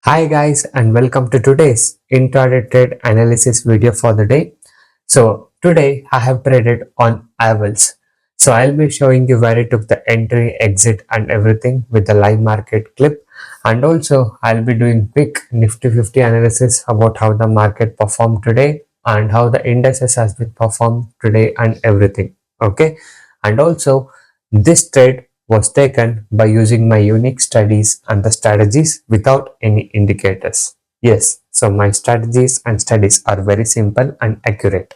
Hi guys and welcome to today's intraday trade analysis video for the day. So today I have traded on Avils. So I'll be showing you where I took the entry, exit and everything with the live market clip, and also I'll be doing quick Nifty 50 analysis about how the market performed today and how the indices has been performed today and everything. Okay, and also this trade was taken by using my unique studies and the strategies without any indicators. Yes, so my strategies and studies are very simple and accurate.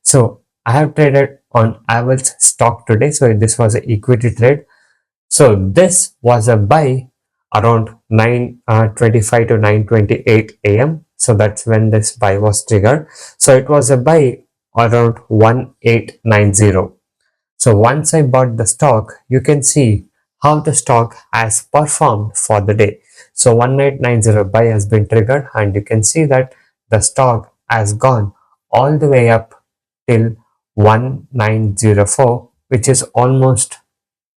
So I have traded on Avils stock today. So this was an equity trade. So this was a buy around 9:25 to 9:28 a.m. So that's when this buy was triggered. So it was a buy around 1890. So once I bought the stock, you can see how the stock has performed for the day. So 1890 buy has been triggered and you can see that the stock has gone all the way up till 1904, which is almost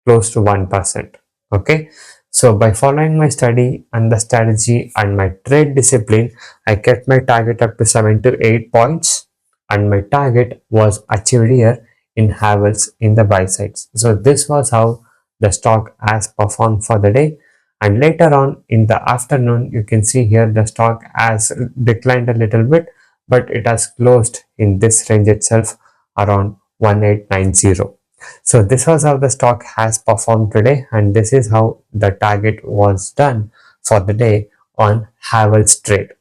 close to 1%. Okay. So by following my study and the strategy and my trade discipline, I kept my target up to 7 to 8 points and my target was achieved here in Havels in the buy sides. So this was how the stock has performed for the day. And later on in the afternoon, you can see here the stock has declined a little bit, but it has closed in this range itself around 1890. So this was how the stock has performed today, and this is how the target was done for the day on Havells trade.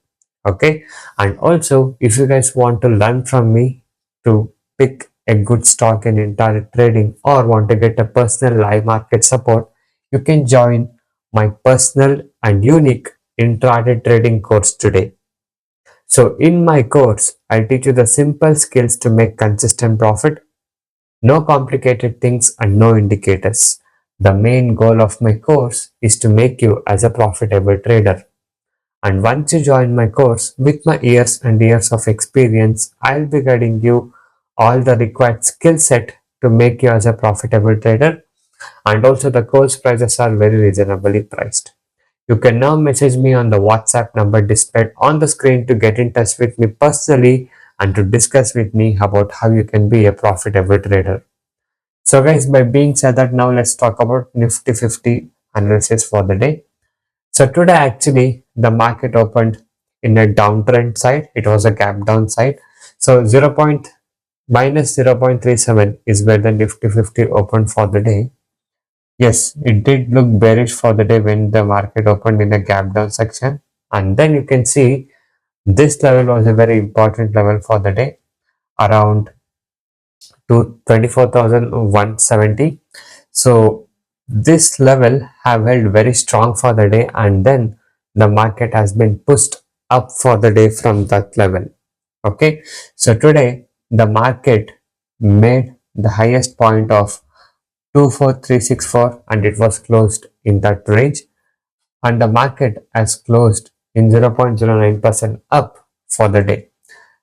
Okay, and also if you guys want to learn from me to pick a good stock in intraday trading or want to get a personal live market support, you can join my personal and unique intraday trading course today. So in my course, I teach you the simple skills to make consistent profit. No complicated things and no indicators. The main goal of my course is to make you as a profitable trader. And once you join my course, with my years and years of experience, I'll be guiding you all the required skill set to make you as a profitable trader. And also the course prices are very reasonably priced. You can now message me on the WhatsApp number displayed on the screen to get in touch with me personally and to discuss with me about how you can be a profitable trader. So guys, by being said that, now let's talk about Nifty 50 analysis for the day. So today actually the market opened in a downtrend side. It was a gap down side. So minus 0.37 is where the Nifty 50 opened for the day. Yes, it did look bearish for the day when the market opened in a gap down section. And then you can see this level was a very important level for the day, around to 24,170. So this level have held very strong for the day, and then the market has been pushed up for the day from that level. Okay, so today the market made the highest point of 24364 and it was closed in that range, and the market has closed in 0.09% up for the day.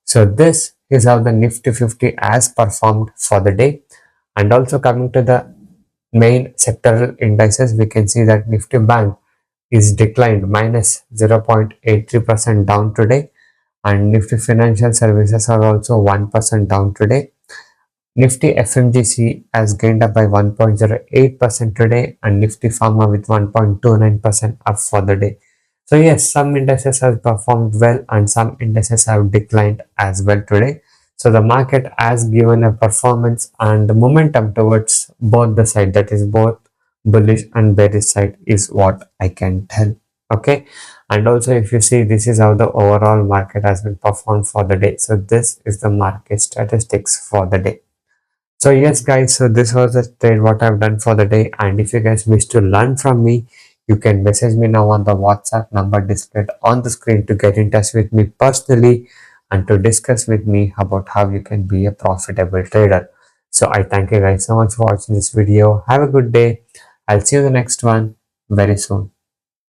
So this is how the Nifty 50 has performed for the day. And also coming to the main sectoral indices, we can see that Nifty Bank is declined minus 0.83% down today, and Nifty Financial Services are also 1% down today. Nifty FMGC has gained up by 1.08% today, and Nifty Pharma with 1.29% up for the day. So yes, some indices have performed well and some indices have declined as well today. So the market has given a performance and the momentum towards both the side, that is both bullish and bearish side, is what I can tell. Okay, and also if you see, this is how the overall market has been performed for the day. So this is the market statistics for the day. So yes guys, so this was the trade what I've done for the day, and if you guys wish to learn from me, you can message me now on the WhatsApp number displayed on the screen to get in touch with me personally and to discuss with me about how you can be a profitable trader. So I thank you guys so much for watching this video. Have a good day. I'll see you in the next one very soon.